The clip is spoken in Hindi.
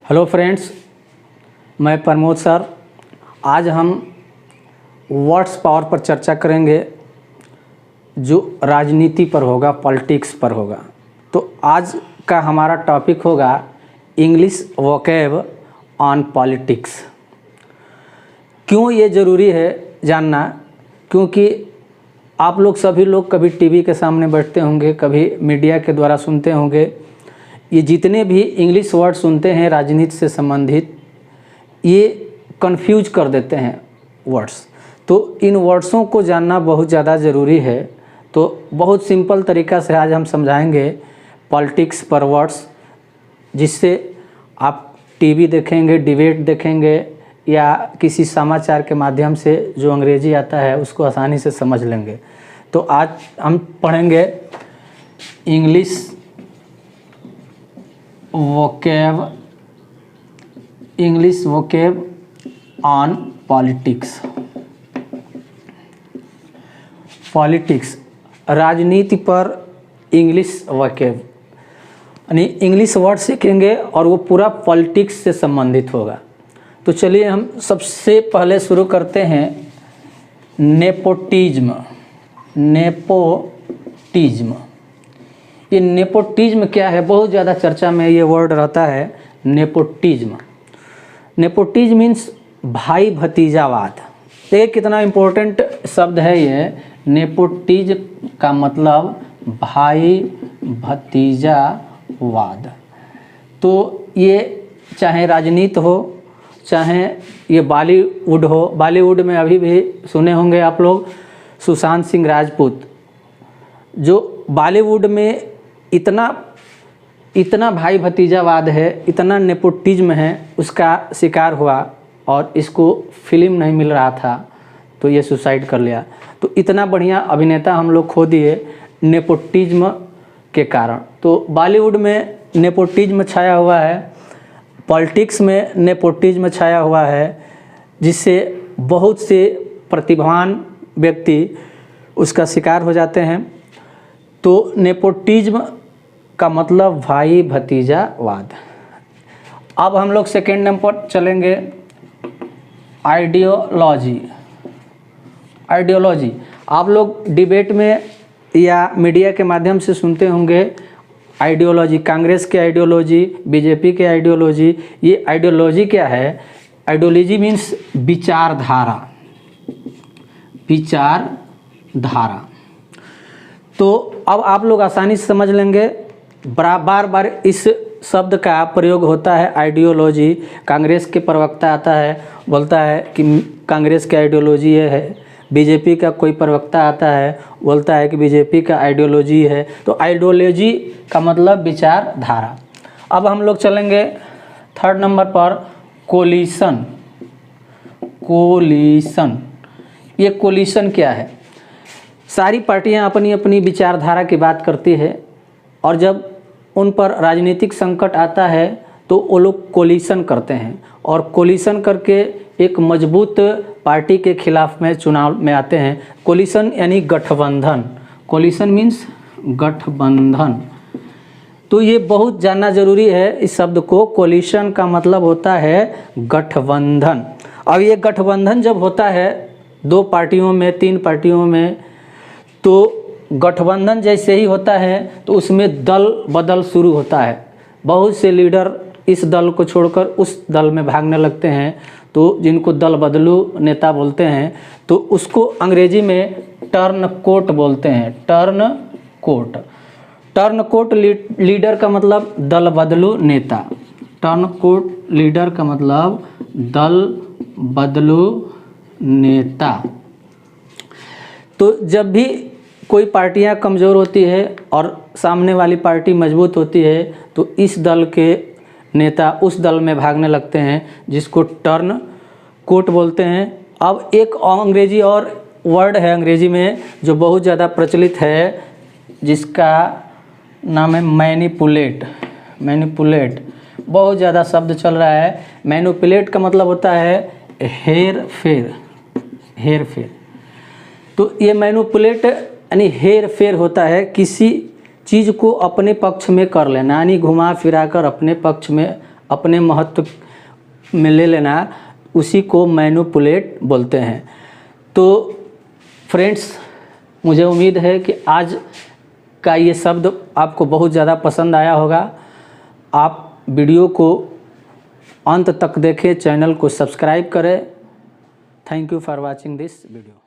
हेलो फ्रेंड्स, मैं प्रमोद सर। आज हम वर्ड्स पावर पर चर्चा करेंगे जो राजनीति पर होगा, पॉलिटिक्स पर होगा। तो आज का हमारा टॉपिक होगा इंग्लिश वोकैब ऑन पॉलिटिक्स। क्यों ये ज़रूरी है जानना? क्योंकि आप लोग सभी लोग कभी टीवी के सामने बैठते होंगे, कभी मीडिया के द्वारा सुनते होंगे। ये जितने भी इंग्लिश वर्ड सुनते हैं राजनीति से संबंधित, ये कंफ्यूज कर देते हैं वर्ड्स। तो इन वर्ड्सों को जानना बहुत ज़्यादा ज़रूरी है। तो बहुत सिंपल तरीक़ा से आज हम समझाएंगे पॉलिटिक्स पर वर्ड्स, जिससे आप टीवी देखेंगे, डिबेट देखेंगे या किसी समाचार के माध्यम से जो अंग्रेजी आता है उसको आसानी से समझ लेंगे। तो आज हम पढ़ेंगे English vocab on politics. Politics राजनीति पर इंग्लिश वोकैब यानी इंग्लिश वर्ड सीखेंगे और वो पूरा पॉलिटिक्स से संबंधित होगा। तो चलिए हम सबसे पहले शुरू करते हैं नेपोटिज्म। नेपोटिज्म, ये नेपोटिज्म क्या है? बहुत ज़्यादा चर्चा में ये वर्ड रहता है नेपोटिज्म। नेपोटिज्म मीन्स भाई भतीजावाद। देखिए कितना इम्पोर्टेंट शब्द है ये। नेपोटिज्म का मतलब भाई भतीजावाद। तो ये चाहे राजनीति हो, चाहे ये बॉलीवुड हो। बॉलीवुड में अभी भी सुने होंगे आप लोग सुशांत सिंह राजपूत, जो बॉलीवुड में इतना भाई भतीजावाद है, इतना नेपोटिज्म है, उसका शिकार हुआ और इसको फिल्म नहीं मिल रहा था तो ये सुसाइड कर लिया। तो इतना बढ़िया अभिनेता हम लोग खो दिए नेपोटिज्म के कारण। तो बॉलीवुड में नेपोटिज्म छाया हुआ है, पॉलिटिक्स में नेपोटिज्म छाया हुआ है, जिससे बहुत से प्रतिभावान व्यक्ति उसका शिकार हो जाते हैं। तो नेपोटिज्म का मतलब भाई भतीजावाद। अब हम लोग सेकेंड नंबर पर चलेंगे आइडियोलॉजी। आइडियोलॉजी आप लोग डिबेट में या मीडिया के माध्यम से सुनते होंगे आइडियोलॉजी, कांग्रेस की आइडियोलॉजी, बीजेपी की आइडियोलॉजी। ये आइडियोलॉजी क्या है? आइडियोलॉजी मीन्स विचारधारा। विचारधारा। तो अब आप लोग आसानी से समझ लेंगे। बार बार इस शब्द का प्रयोग होता है आइडियोलॉजी। कांग्रेस के प्रवक्ता आता है, बोलता है कि कांग्रेस की आइडियोलॉजी ये है। बीजेपी का कोई प्रवक्ता आता है, बोलता है कि बीजेपी का आइडियोलॉजी है। तो आइडियोलॉजी का मतलब विचारधारा। अब हम लोग चलेंगे थर्ड नंबर पर कोलिशन। कोलिशन, ये कोलिशन क्या है? सारी पार्टियां अपनी अपनी विचारधारा की बात करती है और जब उन पर राजनीतिक संकट आता है तो वो लोग कोलिशन करते हैं और कोलिशन करके एक मजबूत पार्टी के खिलाफ में चुनाव में आते हैं। कोलिशन यानी गठबंधन। कोलिशन मीन्स गठबंधन। तो ये बहुत जानना जरूरी है इस शब्द को। कोलिशन का मतलब होता है गठबंधन। अब ये गठबंधन जब होता है दो पार्टियों में, तीन पार्टियों में, तो गठबंधन जैसे ही होता है तो उसमें दल बदल शुरू होता है। बहुत से लीडर इस दल को छोड़कर उस दल में भागने लगते हैं, तो जिनको दल बदलू नेता बोलते हैं। तो उसको अंग्रेजी में टर्न कोट बोलते हैं। Turncoat. Turncoat leader का मतलब दल बदलू नेता। टर्न कोट लीडर का मतलब दल बदलू नेता। तो जब भी कोई पार्टियां कमज़ोर होती है और सामने वाली पार्टी मजबूत होती है तो इस दल के नेता उस दल में भागने लगते हैं, जिसको टर्न कोट बोलते हैं। अब एक अंग्रेजी और वर्ड है अंग्रेजी में जो बहुत ज़्यादा प्रचलित है, जिसका नाम है मैनिपुलेट। मैनिपुलेट बहुत ज़्यादा शब्द चल रहा है। मैनिपुलेट का मतलब होता है हेर फेर। हेर फेर। तो ये मैनिपुलेट यानी हेर फेर होता है, किसी चीज़ को अपने पक्ष में कर लेना, यानी घुमा फिरा कर अपने पक्ष में अपने महत्व में ले लेना, उसी को मैनिपुलेट बोलते हैं। तो फ्रेंड्स, मुझे उम्मीद है कि आज का ये शब्द आपको बहुत ज़्यादा पसंद आया होगा। आप वीडियो को अंत तक देखें, चैनल को सब्सक्राइब करें। Thank you for watching this video.